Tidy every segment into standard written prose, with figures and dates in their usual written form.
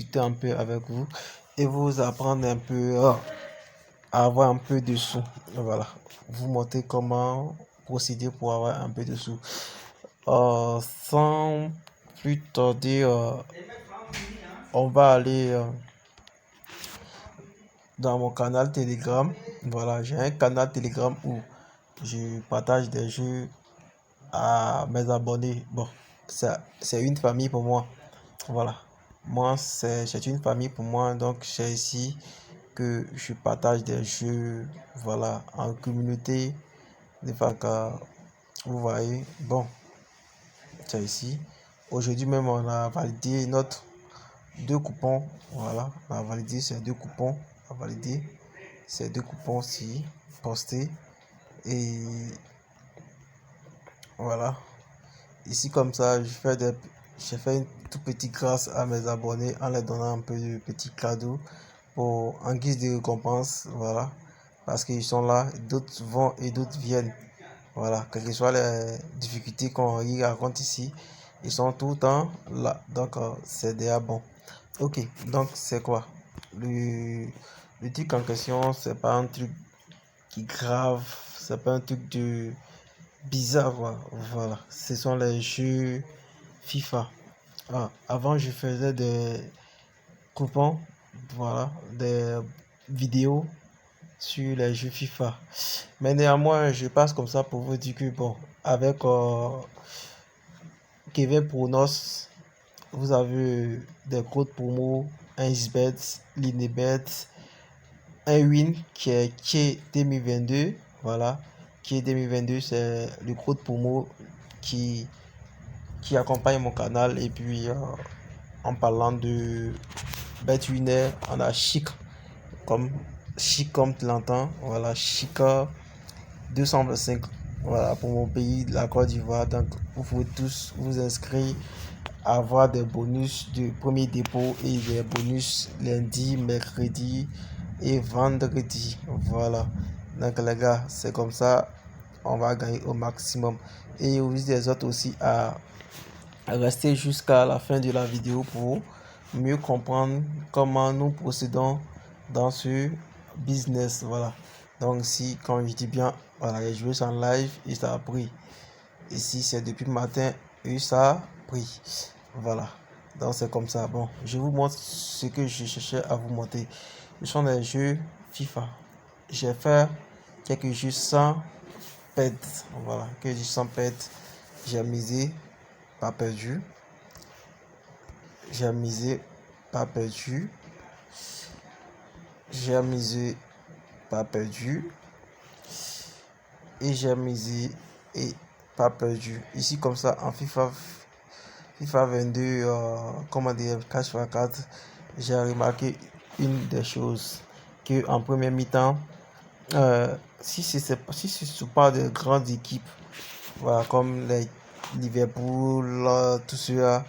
discuter un peu avec vous et vous apprendre un peu à avoir un peu de sous. Voilà, vous montrer comment procéder pour avoir un peu de sous. Sans plus tarder, on va aller dans mon canal Telegram. Voilà, j'ai un canal Telegram où je partage des jeux à mes abonnés. Bon, c'est une famille pour moi. Voilà, moi c'est une famille pour moi, donc c'est ici que je partage des jeux, voilà, en communauté. De façon que vous voyez, bon, c'est ici. Aujourd'hui même, on a validé notre deux coupons. Voilà, on a validé ces deux coupons. On a validé ces deux coupons-ci postés. Et voilà, ici comme ça, je fais une toute petite grâce à mes abonnés en leur donnant un peu de petits cadeaux pour en guise de récompense. Voilà, parce qu'ils sont là, d'autres vont et d'autres viennent. Voilà, quelles que soient les difficultés qu'on y raconte ici, ils sont tout le temps là. Donc, c'est déjà bon. Ok, donc c'est quoi? Le truc en question, c'est pas un truc qui est grave, c'est pas un truc de bizarre, quoi. Voilà, ce sont les jeux FIFA. Avant, je faisais des coupons, voilà, des vidéos sur les jeux FIFA. Mais néanmoins, je passe comme ça pour vous dire que, bon, avec Kevin Pronos, vous avez des codes promo, un XBet, Linebet, un Win qui est 2022. Voilà, qui est 2022, c'est le code promo qui, qui accompagne mon canal. Et puis, en parlant de BetWinner, on a Chic comme tu l'entends. Voilà, Chica 225. Voilà, pour mon pays, la Côte d'Ivoire. Donc, vous pouvez tous vous inscrire, avoir des bonus de premier dépôt et des bonus lundi, mercredi et vendredi. Voilà. Donc, les gars, c'est comme ça. On va gagner au maximum. Et je vous dis des autres aussi à rester jusqu'à la fin de la vidéo pour mieux comprendre comment nous procédons dans ce business. Voilà. Donc si, quand je dis bien, voilà, j'ai joué en live et ça a pris. Ici, c'est depuis le matin et ça a pris. Voilà. Donc c'est comme ça. Bon, je vous montre ce que je cherchais à vous montrer. Ce sont des jeux FIFA. J'ai fait quelques jeux sans pet. Voilà, quelques jeux sans pet. J'ai misé, pas perdu. J'ai amusé, pas perdu. J'ai amusé, pas perdu. Et j'ai amusé et pas perdu. Ici, comme ça, en FIFA 22, comment dire, 4x4, j'ai remarqué une des choses que en première mi-temps, si ce pas de grandes équipes, voilà, comme les Liverpool, tout cela,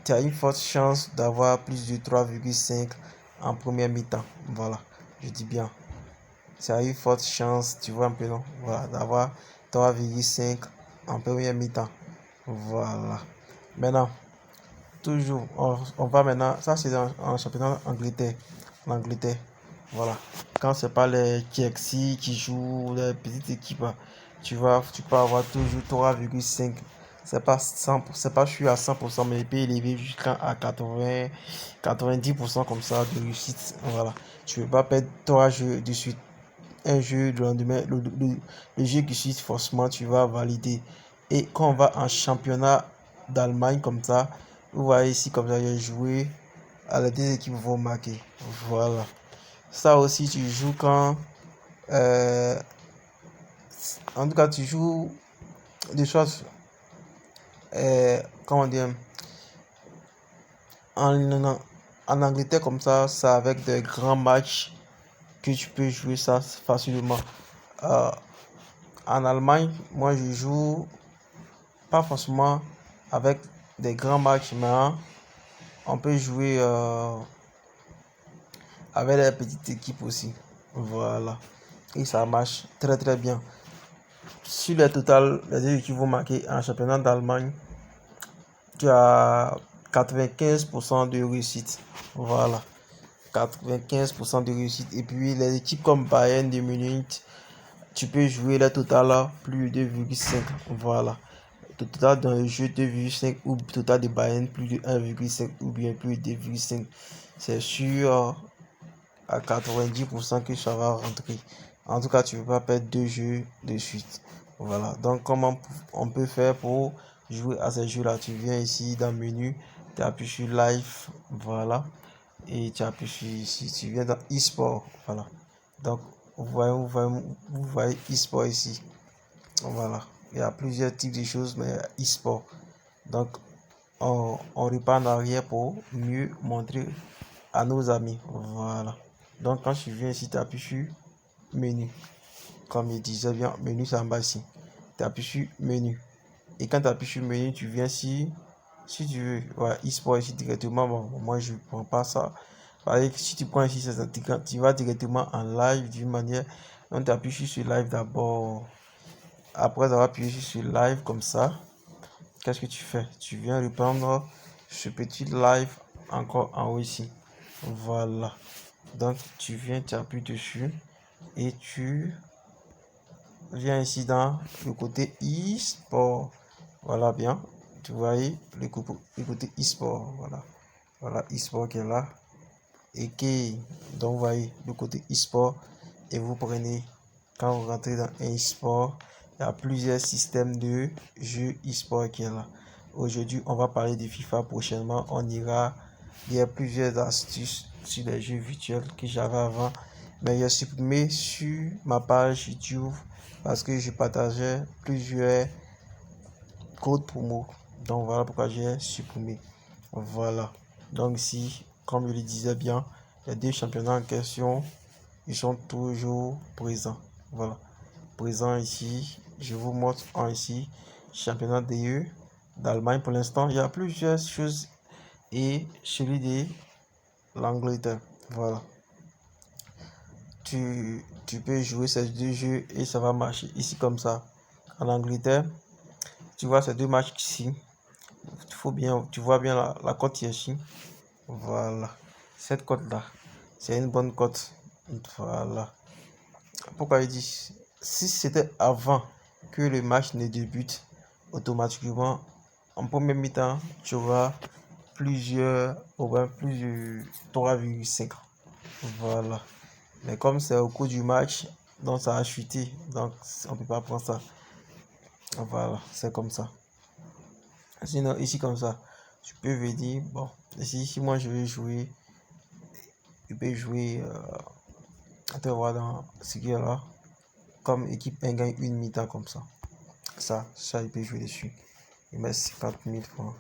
tu as une forte chance d'avoir plus de 3,5 en première mi-temps. Voilà, je dis bien. Tu as une forte chance, tu vois un peu, non? Voilà, d'avoir 3,5 en première mi-temps. Voilà. Maintenant, toujours, on va maintenant, ça c'est en championnat Angleterre. L'Angleterre. Voilà. Quand c'est pas les Chelsea qui jouent, les petites équipes, tu peux avoir toujours 3,5. C'est pas sûr à 100%, mais il peut élever jusqu'à 80, 90% comme ça de réussite. Voilà. Tu ne peux pas perdre 3 jeux de suite. Un jeu le lendemain, le jeu qui suit, forcément, tu vas valider. Et quand on va en championnat d'Allemagne comme ça, vous voyez ici, comme ça, j'ai joué, les deux équipes vont marquer. Voilà. Ça aussi, tu joues quand. euh, En tout cas, tu joues des choses. Comment dire, en, en Angleterre comme ça, c'est avec des grands matchs que tu peux jouer ça facilement. Euh, En Allemagne, moi je joue pas forcément avec des grands matchs, mais on peut jouer avec les petites équipes aussi. Voilà. Et ça marche très très bien. Sur les total, les deux équipes vont marquer en championnat d'Allemagne. Tu as 95% de réussite. Voilà. 95% de réussite. Et puis les équipes comme Bayern de Munich, tu peux jouer le total à plus de 2,5. Voilà. Le total dans le jeu 2,5 ou total de Bayern plus de 1,5 ou bien plus de 2,5. C'est sûr à 90% que ça va rentrer. En tout cas, tu ne peux pas perdre 2 jeux de suite. Voilà. Donc, comment on peut faire pour jouer à ces jeux-là? Tu viens ici dans le menu, tu appuies sur Live. Voilà. Et tu appuies sur ici. Tu viens dans e-sport. Voilà. Donc, vous voyez e-sport ici. Voilà. Il y a plusieurs types de choses, mais e-sport. Donc, on repart en arrière pour mieux montrer à nos amis. Voilà. Donc, quand tu viens ici, tu appuies sur menu. Comme je disais bien, menu c'est en bas ici. Tu appuies sur menu. Et quand tu appuies sur menu, tu viens ici. Si tu veux, voilà, e-sport ici directement. Bon, moi, je ne prends pas ça. Si tu prends ici, tu vas directement en live d'une manière. Donc, tu appuies sur live d'abord. Après avoir appuyé sur live comme ça, qu'est-ce que tu fais? Tu viens reprendre ce petit live encore en haut ici. Voilà. Donc, tu viens, tu appuies dessus et tu viens ici dans le côté e-sport. Voilà, bien. Tu vois le côté e-sport. Voilà. Voilà, e-sport qui est là. Et qui, donc, vous voyez le côté e-sport. Et vous prenez, quand vous rentrez dans un e-sport, il y a plusieurs systèmes de jeux e-sport qui est là. Aujourd'hui, on va parler de FIFA. Prochainement, on ira. Il y a plusieurs astuces sur les jeux virtuels que j'avais avant. Mais j'ai supprimé sur ma page YouTube parce que je partageais plusieurs codes promo. Donc voilà pourquoi j'ai supprimé. Voilà. Donc ici, comme je le disais bien, les 2 championnats en question, ils sont toujours présents. Voilà. Présent ici. Je vous montre un ici. Championnat DE d'Allemagne pour l'instant. Il y a plusieurs choses. Et celui de l'Angleterre. Voilà. Tu peux jouer ces 2 jeux et ça va marcher ici comme ça. En Angleterre, tu vois ces 2 matchs ici. Tu vois bien la cote ici. Voilà. Cette cote là, c'est une bonne cote. Voilà. Pourquoi je dis, si c'était avant que le match ne débute, automatiquement, en premier mi-temps, tu auras plusieurs, 3,5. Voilà. Mais comme c'est au cours du match, donc ça a chuté. Donc on peut pas prendre ça. Voilà, c'est comme ça. Sinon, ici comme ça, tu peux venir. Bon, ici, si moi je vais jouer, je peux jouer. Tu vas voir dans ce qui est là. Comme équipe 1 gagne une mi-temps comme ça. Ça, il peut jouer dessus. Il met 50 000 francs.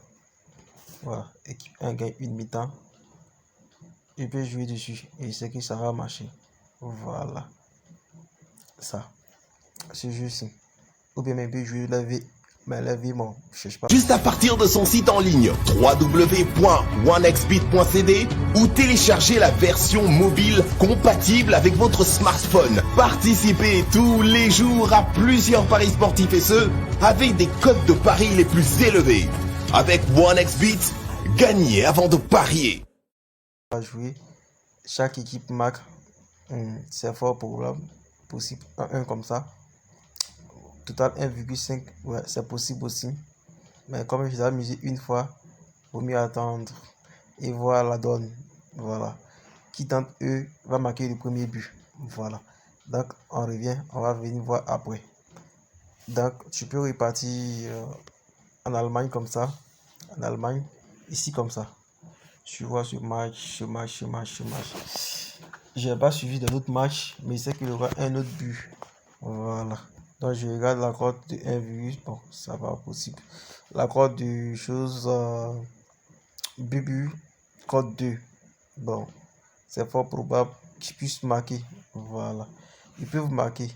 Voilà, équipe 1 gagne une mi-temps. Je peux jouer dessus et c'est que ça va marcher. Voilà. Ça. Ce jeu-ci. Ou bien même peut jouer la vie. Mais la vie, bon, je cherche pas. Juste à partir de son site en ligne www.onexbit.cd ou télécharger la version mobile compatible avec votre smartphone. Participez tous les jours à plusieurs paris sportifs et ce, avec des cotes de paris les plus élevés. Avec OneXBet, gagnez avant de parier. À jouer, chaque équipe marque, c'est fort possible, 1 comme ça. Total 1,5, ouais, c'est possible aussi. Mais comme je l'ai amusé une fois, il vaut mieux attendre et voir la donne. Voilà. Qui d'entre eux va marquer le premier but. Voilà. Donc, on revient, on va venir voir après. Donc, tu peux repartir en Allemagne comme ça. En Allemagne, ici comme ça. Tu vois ce match. Je n'ai pas suivi de l'autre match, mais c'est qu'il y aura un autre but. Voilà. Donc, je regarde la cote de 1, bon, ça va possible. La cote de choses, cote 2. Bon, c'est fort probable qu'ils puissent marquer. Voilà. Ils peuvent marquer,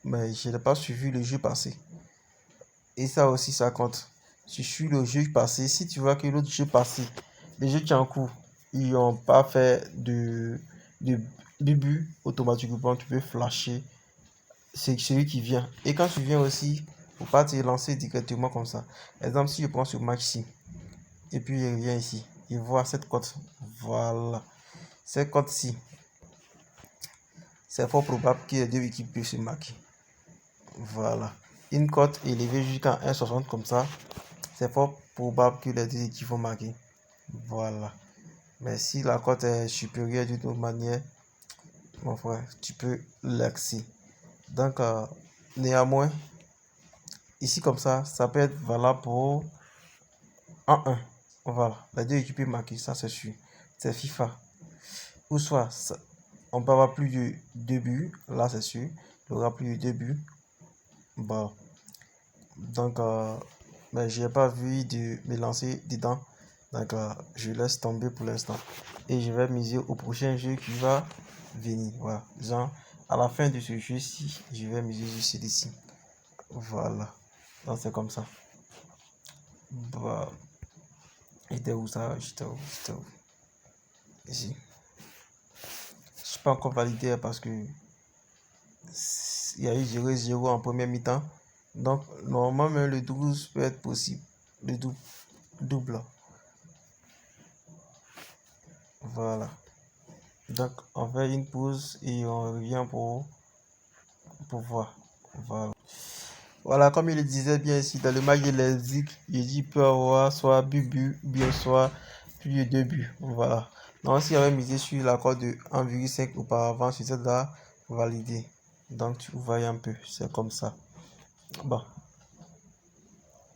mais je n'ai pas suivi le jeu passé. Et ça aussi, ça compte. Si je suis le jeu passé, si tu vois que l'autre jeu passé, les jeux qui en cours, ils n'ont pas fait de but, automatiquement, tu peux flasher. C'est celui qui vient. Et quand tu viens aussi, faut pas te lancer directement comme ça. Exemple, si je prends ce match-ci, et puis il revient ici. Il voit cette cote. Voilà. Cette cote-ci, c'est fort probable que les deux équipes puissent se marquer. Voilà. Une cote élevée jusqu'à 1,60 comme ça, c'est fort probable que les deux équipes vont marquer. Voilà. Mais si la cote est supérieure d'une autre manière, mon frère, tu peux l'axer. Donc, néanmoins, ici comme ça peut être valable pour 1-1. Voilà. Les deux équipes marquées, ça c'est sûr. C'est FIFA. Ou soit, on peut avoir plus de 2 buts. Là, c'est sûr. Il y aura plus de 2 buts. Bon. Donc, mais je n'ai pas vu de me lancer dedans. Donc, je laisse tomber pour l'instant. Et je vais miser au prochain jeu qui va venir. Voilà. Genre, à la fin de ce jeu-ci, je vais miser sur celui-ci. Voilà. Donc, c'est comme ça. Bah. J'étais où ça? J'étais où? Ici. Je ne suis pas encore validé parce que il y a eu 0-0 en première mi-temps. Donc, normalement, même le 12 peut être possible. Le double. Voilà. Donc, on fait une pause et on revient pour voir. Voilà. Voilà, comme il le disait bien ici, dans le match de l'Elzik, il dit peut avoir soit but, bien soit plus de 2 buts. Voilà. Donc, si on avait misé sur l'accord de 1,5 auparavant, c'était là validé. Donc, tu vois un peu, c'est comme ça. Bon.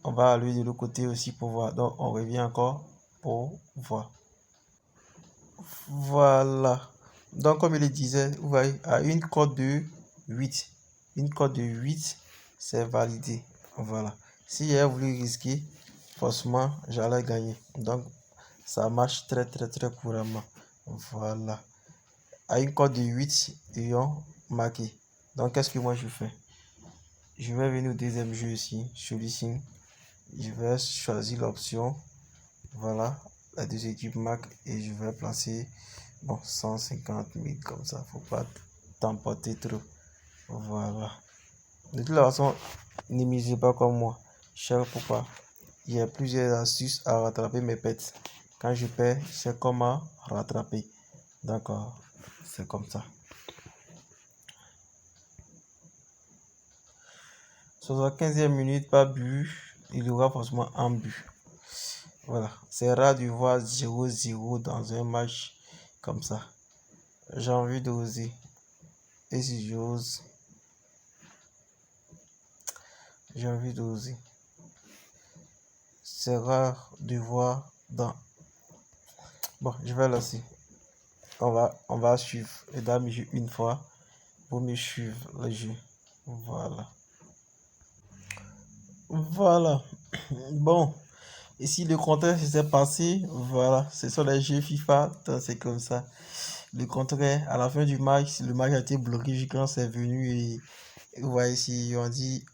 On va aller de l'autre côté aussi pour voir. Donc, on revient encore pour voir. Voilà. Donc, comme il le disait, vous voyez, à une cote de 8. Une cote de 8, c'est validé. Voilà. Si j'avais voulu risquer, forcément, j'allais gagner. Donc, ça marche très couramment. Voilà. À une cote de 8, ils ont marqué. Donc, qu'est-ce que moi je fais? Je vais venir au deuxième jeu ici, celui-ci. Je vais choisir l'option. Voilà. Les deux équipes marquent et je vais placer 150 000 comme ça. Faut pas t'emporter trop. Voilà. De toute façon, ne misez pas comme moi. Je sais pourquoi. Il y a plusieurs astuces à rattraper mes pets. Quand je perds, je sais comment rattraper. D'accord. C'est comme ça. 75e minute, pas but. Il y aura forcément un but. Voilà. C'est rare de voir 0-0 dans un match comme ça. J'ai envie d'oser. Et si j'ose, j'ai envie d'oser. C'est rare de voir dans... Bon, je vais lancer. On va suivre. Les dames, une fois. Pour me suivre le jeu. Voilà. Voilà. Bon. Ici, le contraire s'est passé. Voilà. Ce sont les jeux FIFA. C'est comme ça. Le contraire, à la fin du match, le match a été bloqué quand c'est venu. Et vous voyez ici, on dit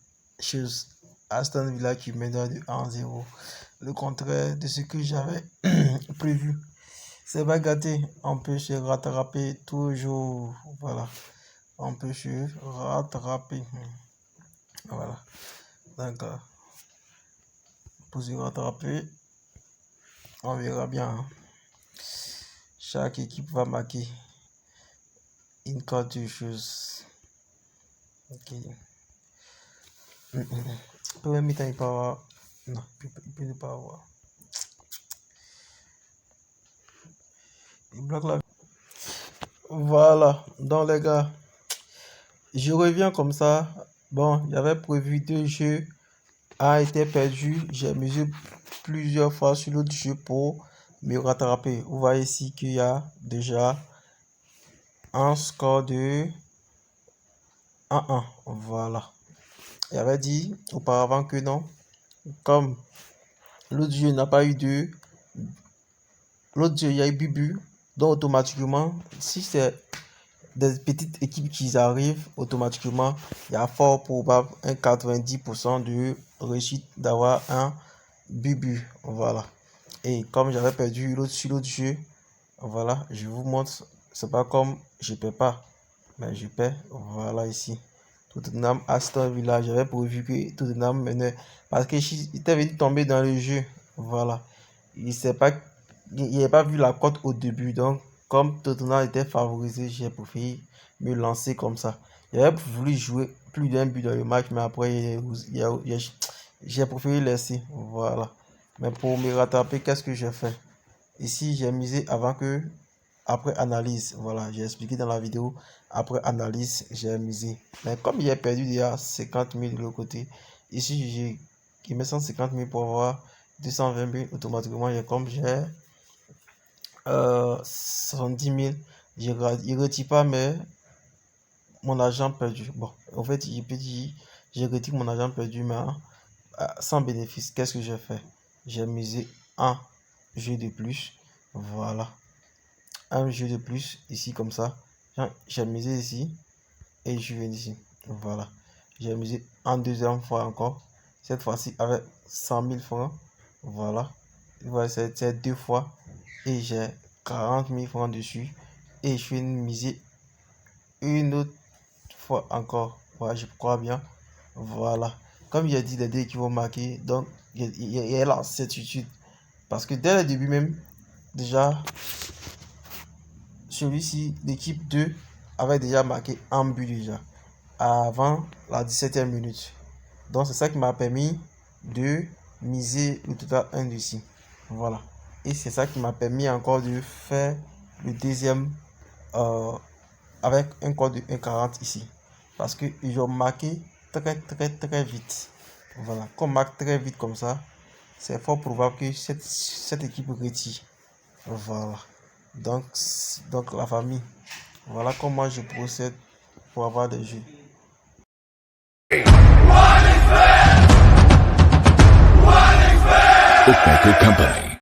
chose. Aston Villa qui mène de 1-0. Le contraire de ce que j'avais prévu. C'est pas gâté. On peut se rattraper toujours. Voilà. On peut se rattraper. Voilà. D'accord. Pour se rattraper, on verra bien. Hein. Chaque équipe va marquer une carte de choses. Ok. Premier mi-temps, il peut avoir. Non, il peut ne pas avoir. Il bloque la. Voilà. Donc, les gars, je reviens comme ça. Bon, j'avais prévu 2 jeux. A été perdu. J'ai mesuré plusieurs fois sur l'autre jeu pour me rattraper. Vous voyez ici qu'il y a déjà un score de 1-1. Voilà. J'avais dit auparavant que non. Comme l'autre jeu n'a pas eu de... L'autre jeu, il y a eu but. Donc automatiquement, si c'est des petites équipes qui arrivent, automatiquement, il y a fort probable un 90% de réussite d'avoir un but. Voilà. Et comme j'avais perdu sur l'autre jeu, voilà, je vous montre. C'est pas comme je ne perds pas, mais je perds. Voilà ici. Tottenham, Aston Villa, j'avais prévu que Tottenham menait parce que j'étais venu tomber dans le jeu. Voilà. il n'avait pas vu la cote au début. Donc, comme Tottenham était favorisé, j'ai préféré me lancer comme ça. J'avais voulu jouer plus d'un but dans le match, mais après, j'ai préféré laisser. Voilà. Mais pour me rattraper, qu'est-ce que j'ai fait? Ici, j'ai misé après analyse. Voilà, j'ai expliqué dans la vidéo. Après analyse, j'ai misé. Mais comme il a perdu déjà 50 000 de l'autre côté, ici, j'ai mis 150 000 pour avoir 220 000 automatiquement. Et comme j'ai 70 000, il ne retire pas, mais mon argent perdu. Bon, en fait, il peut dire, j'ai retiré mon argent perdu, mais sans bénéfice. Qu'est-ce que j'ai fait? J'ai misé un jeu de plus. Voilà. Un jeu de plus, ici, comme ça. J'ai misé ici. Et je viens ici. Voilà. J'ai misé en deuxième fois encore. Cette fois-ci avec 100 000 francs. Voilà. Voilà, c'est deux fois. Et j'ai 40 000 francs dessus. Et je vais miser une autre fois encore. Voilà, je crois bien. Voilà. Comme il a dit les deux qui vont marquer. Donc, il y a la certitude. Parce que dès le début même, déjà, celui-ci, l'équipe 2, avait déjà marqué un but déjà. Avant la 17e minute. Donc, c'est ça qui m'a permis de miser le total 1 ici. Voilà. Et c'est ça qui m'a permis encore de faire le deuxième avec un code de 1,40 ici. Parce qu'ils ont marqué très vite. Voilà. Quand on marque très vite comme ça, c'est fort probable que cette équipe retire. Voilà. Donc la famille. Voilà comment je procède pour avoir des jeux. Bookmaker Company.